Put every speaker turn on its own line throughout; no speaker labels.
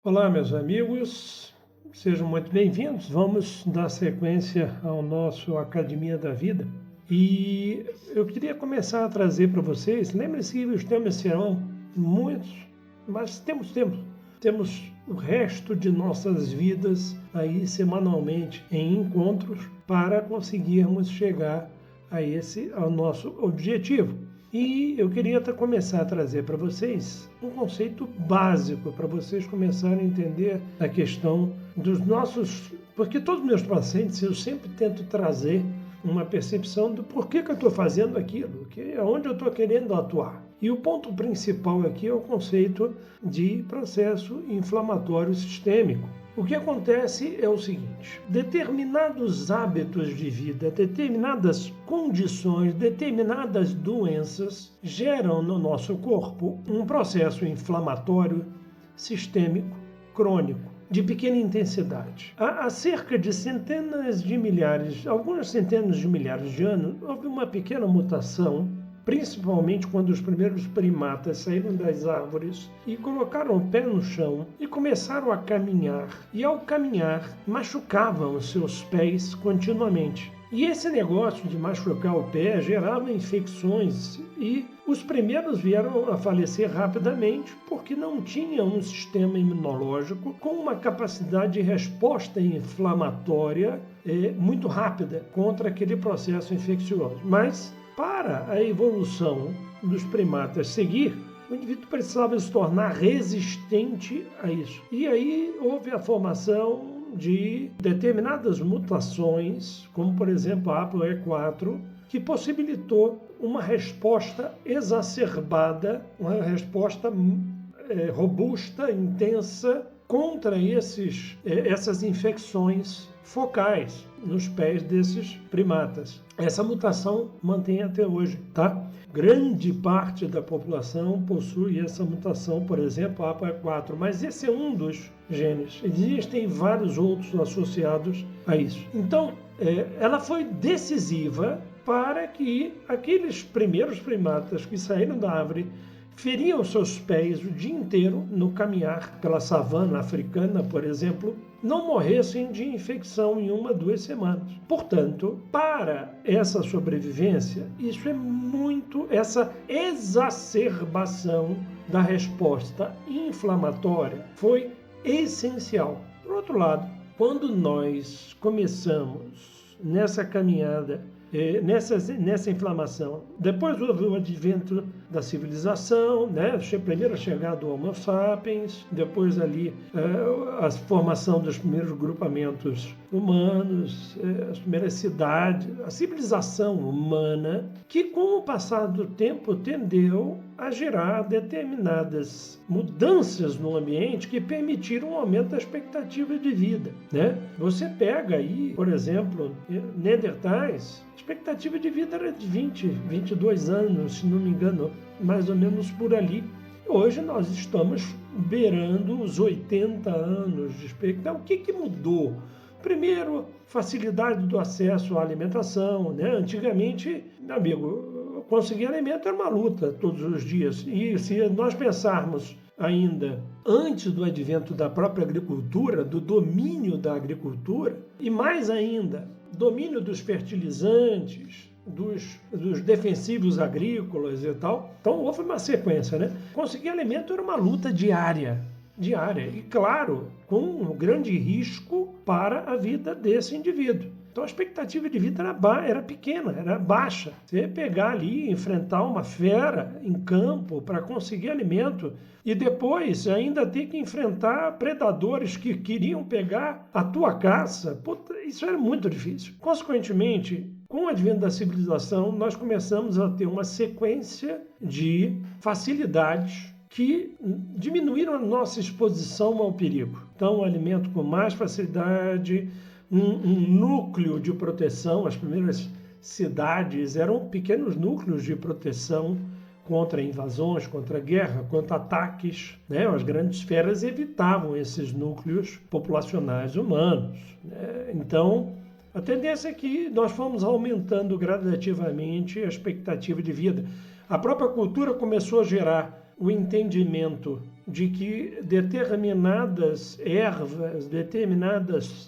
Olá, meus amigos, sejam muito bem-vindos. Vamos dar sequência ao nosso Academia da Vida. E eu queria começar a trazer para vocês, lembre-se que os temas serão muitos, mas temos tempo. Temos o resto de nossas vidas aí semanalmente em encontros para conseguirmos chegar ao nosso objetivo. E eu queria começar a trazer para vocês um conceito básico para vocês começarem a entender a questão dos nossos... Porque todos os meus pacientes eu sempre tento trazer uma percepção do porquê que eu estou fazendo aquilo, que é onde eu estou querendo atuar. E o ponto principal aqui é o conceito de processo inflamatório sistêmico. O que acontece é o seguinte: determinados hábitos de vida, determinadas condições, determinadas doenças geram no nosso corpo um processo inflamatório sistêmico crônico de pequena intensidade. Há cerca de centenas de milhares, algumas centenas de milhares de anos, houve uma pequena mutação, principalmente quando os primeiros primatas saíram das árvores e colocaram o pé no chão e começaram a caminhar. E ao caminhar, machucavam os seus pés continuamente. E esse negócio de machucar o pé gerava infecções e os primeiros vieram a falecer rapidamente porque não tinham um sistema imunológico com uma capacidade de resposta inflamatória muito rápida contra aquele processo infeccioso. Mas para a evolução dos primatas seguir, o indivíduo precisava se tornar resistente a isso. E aí houve a formação de determinadas mutações, como por exemplo a ApoE4, que possibilitou uma resposta exacerbada, uma resposta robusta, intensa contra essas infecções focais nos pés desses primatas. Essa mutação mantém até hoje, tá? Grande parte da população possui essa mutação, por exemplo, a ApoE4, mas esse é um dos genes. Existem vários outros associados a isso. Então, ela foi decisiva para que aqueles primeiros primatas que saíram da árvore feriam seus pés o dia inteiro no caminhar pela savana africana, por exemplo, não morressem de infecção em 1 a 2 semanas. Portanto, para essa sobrevivência, essa exacerbação da resposta inflamatória foi essencial. Por outro lado, quando nós começamos nessa caminhada, nessa inflamação, depois houve o advento da civilização, né? Primeiro a chegada do Homo sapiens, depois ali a formação dos primeiros grupamentos humanos, as primeiras cidades, a civilização humana, que com o passar do tempo tendeu a gerar determinadas mudanças no ambiente que permitiram um aumento da expectativa de vida, né? Você pega aí, por exemplo, Neandertais, a expectativa de vida era de 20, 22 anos, se não me engano, mais ou menos por ali. Hoje nós estamos beirando os 80 anos de expectativa. O que mudou? Primeiro, facilidade do acesso à alimentação, né? Antigamente, meu amigo, conseguir alimento era uma luta todos os dias. E se nós pensarmos ainda antes do advento da própria agricultura, do domínio da agricultura, e mais ainda, domínio dos fertilizantes, dos defensivos agrícolas e tal. Então houve uma sequência, né? Conseguir alimento era uma luta diária, e claro, com um grande risco para a vida desse indivíduo. Então a expectativa de vida era pequena, era baixa. Você pegar ali, enfrentar uma fera em campo para conseguir alimento e depois ainda ter que enfrentar predadores que queriam pegar a tua caça, isso era muito difícil. Consequentemente, com o advento da civilização, nós começamos a ter uma sequência de facilidades que diminuíram a nossa exposição ao perigo. Então, o alimento com mais facilidade, um núcleo de proteção. As primeiras cidades eram pequenos núcleos de proteção contra invasões, contra guerra, contra ataques, né? As grandes feras evitavam esses núcleos populacionais humanos, né? Então, a tendência é que nós fomos aumentando gradativamente a expectativa de vida. A própria cultura começou a gerar o entendimento de que determinadas ervas,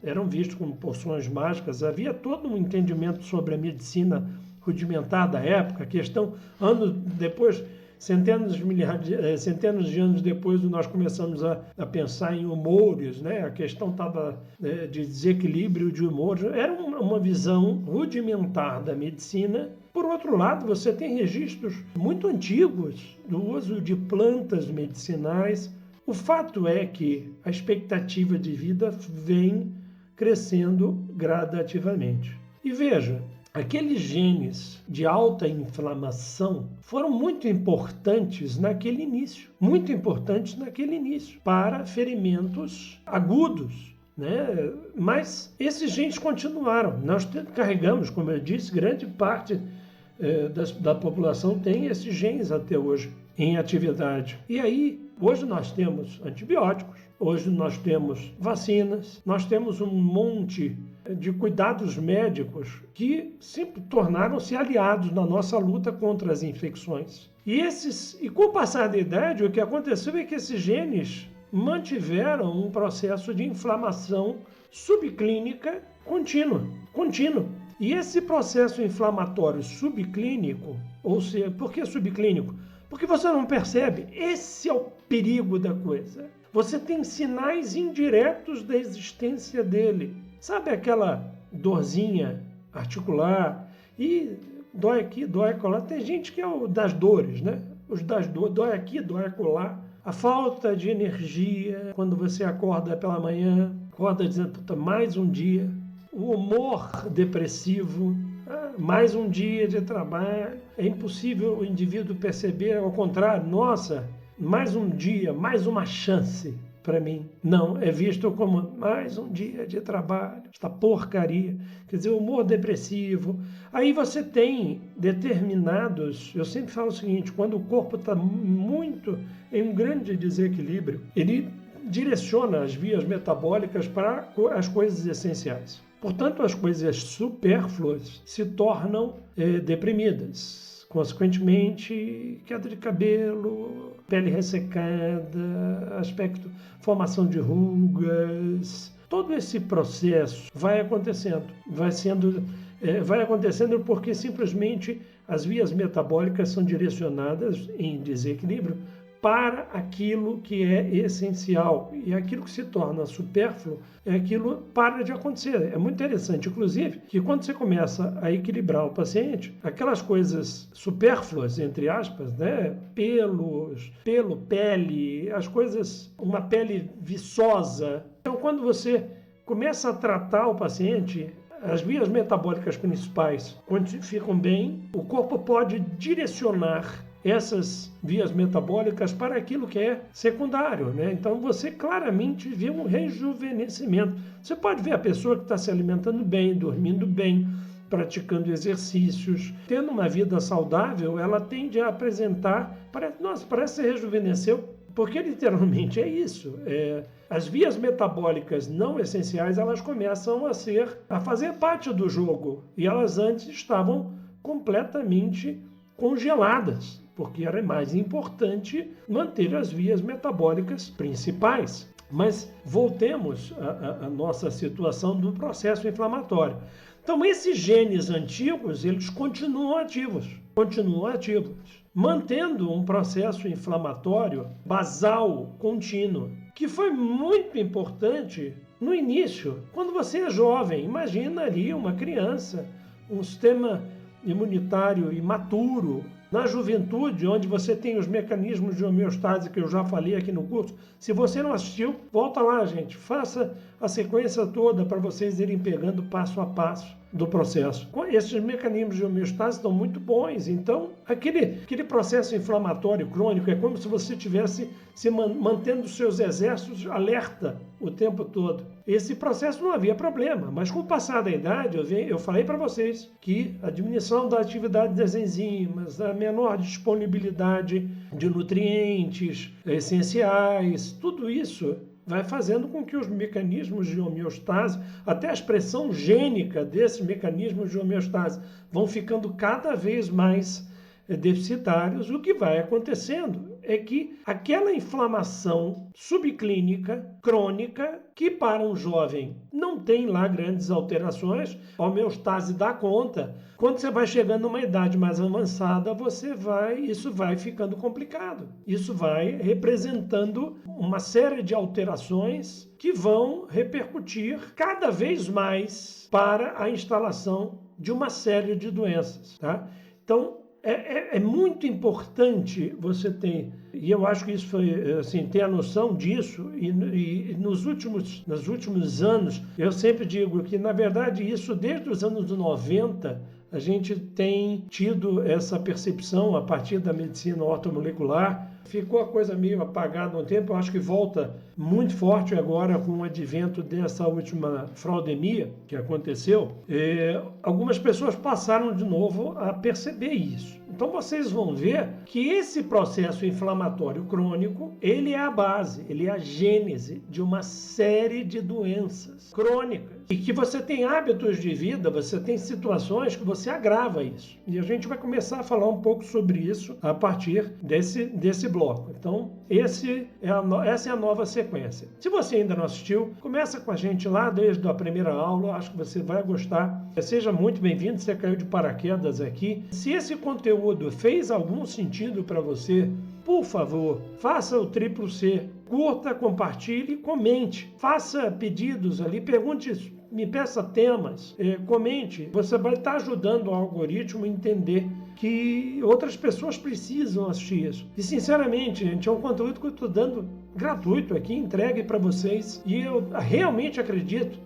eram vistas como poções mágicas. Havia todo um entendimento sobre a medicina rudimentar da época. A questão, anos depois, centenas de anos depois, nós começamos a pensar em humores, né? A questão estava de desequilíbrio de humores. Era uma visão rudimentar da medicina. Por outro lado, você tem registros muito antigos do uso de plantas medicinais. O fato é que a expectativa de vida vem crescendo gradativamente. E veja, aqueles genes de alta inflamação foram muito importantes naquele início, para ferimentos agudos, né? Mas esses genes continuaram. Nós carregamos, como eu disse, grande parte da população tem esses genes até hoje em atividade. E aí, hoje nós temos antibióticos, hoje nós temos vacinas, nós temos um monte de cuidados médicos que sempre tornaram-se aliados na nossa luta contra as infecções. E com o passar da idade, o que aconteceu é que esses genes mantiveram um processo de inflamação subclínica contínua. E esse processo inflamatório subclínico, ou seja, por que subclínico? Porque você não percebe. Esse é o perigo da coisa. Você tem sinais indiretos da existência dele. Sabe aquela dorzinha articular? E dói aqui, dói acolá. Tem gente que é o das dores, né? Os das dores, dói aqui, dói acolá. A falta de energia quando você acorda pela manhã, acorda dizendo, puta, mais um dia. O humor depressivo, mais um dia de trabalho. É impossível o indivíduo perceber, ao contrário, nossa, mais um dia, mais uma chance para mim. Não, é visto como mais um dia de trabalho, esta porcaria. Quer dizer, humor depressivo. Aí você tem determinados, eu sempre falo o seguinte, quando o corpo está muito em um grande desequilíbrio, ele direciona as vias metabólicas para as coisas essenciais. Portanto, as coisas supérfluas se tornam deprimidas. Consequentemente, queda de cabelo, pele ressecada, formação de rugas. Todo esse processo vai acontecendo. Vai acontecendo porque simplesmente as vias metabólicas são direcionadas em desequilíbrio para aquilo que é essencial. E aquilo que se torna supérfluo é aquilo que para de acontecer. É muito interessante, inclusive, que quando você começa a equilibrar o paciente, aquelas coisas supérfluas, entre aspas, né? Pelo, pele, as coisas, uma pele viçosa. Então, quando você começa a tratar o paciente, as vias metabólicas principais, quando ficam bem, o corpo pode direcionar essas vias metabólicas para aquilo que é secundário, né? Então você claramente vê um rejuvenescimento. Você pode ver a pessoa que está se alimentando bem, dormindo bem, praticando exercícios, tendo uma vida saudável, ela tende a apresentar, parece que rejuvenesceu, porque literalmente é isso. As vias metabólicas não essenciais, elas começam a fazer parte do jogo, e elas antes estavam completamente congeladas, porque era mais importante manter as vias metabólicas principais. Mas voltemos à nossa situação do processo inflamatório. Então, esses genes antigos, eles continuam ativos, mantendo um processo inflamatório basal contínuo, que foi muito importante no início. Quando você é jovem, imagina ali uma criança, um sistema imunitário imaturo. Na juventude, onde você tem os mecanismos de homeostase que eu já falei aqui no curso, se você não assistiu, volta lá, gente, faça a sequência toda para vocês irem pegando passo a passo do processo. Esses mecanismos de homeostase estão muito bons, então aquele processo inflamatório crônico é como se você estivesse mantendo os seus exércitos alerta o tempo todo. Esse processo não havia problema, mas com o passar da idade, eu falei para vocês que a diminuição da atividade das enzimas, a menor disponibilidade de nutrientes essenciais, tudo isso vai fazendo com que os mecanismos de homeostase, até a expressão gênica desses mecanismos de homeostase, vão ficando cada vez mais deficitários, o que vai acontecendo é que aquela inflamação subclínica, crônica, que para um jovem não tem lá grandes alterações, a homeostase dá conta. Quando você vai chegando numa idade mais avançada, isso vai ficando complicado. Isso vai representando uma série de alterações que vão repercutir cada vez mais para a instalação de uma série de doenças, tá? Então, é muito importante você ter, e eu acho que isso foi, assim, ter a noção disso, e nos últimos anos, eu sempre digo que, na verdade, isso desde os anos 90, a gente tem tido essa percepção a partir da medicina ortomolecular. Ficou a coisa meio apagada há um tempo, eu acho que volta muito forte agora com o advento dessa última fraudemia que aconteceu. Algumas pessoas passaram de novo a perceber isso. Então vocês vão ver que esse processo inflamatório crônico, ele é a base, ele é a gênese de uma série de doenças crônicas. E que você tem hábitos de vida, você tem situações que você agrava isso. E a gente vai começar a falar um pouco sobre isso a partir desse bloco. Então, essa é a nova sequência. Se você ainda não assistiu, começa com a gente lá desde a primeira aula, acho que você vai gostar. Seja muito bem-vindo, você caiu de paraquedas aqui. Se esse conteúdo fez algum sentido para você, por favor, faça o triplo C. Curta, compartilhe e comente. Faça pedidos ali, pergunte, me peça temas, comente. Você vai estar ajudando o algoritmo a entender que outras pessoas precisam assistir isso. E, sinceramente, gente, é um conteúdo que eu estou dando gratuito aqui, entregue para vocês. E eu realmente acredito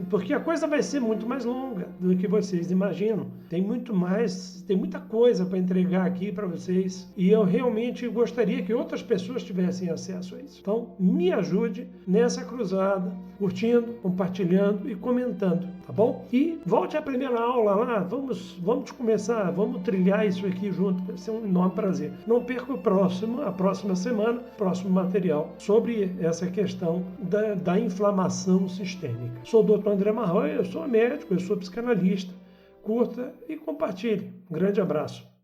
porque a coisa vai ser muito mais longa do que vocês imaginam. Tem muita coisa para entregar aqui para vocês. E eu realmente gostaria que outras pessoas tivessem acesso a isso. Então, me ajude nessa cruzada, curtindo, compartilhando e comentando, tá bom? E volte à primeira aula lá, vamos começar, vamos trilhar isso aqui junto, vai ser um enorme prazer. Não perca a próxima semana, próximo material sobre essa questão da inflamação sistêmica. Sou o Dr. André Marroia, eu sou médico, eu sou psicanalista. Curta e compartilhe. Um grande abraço.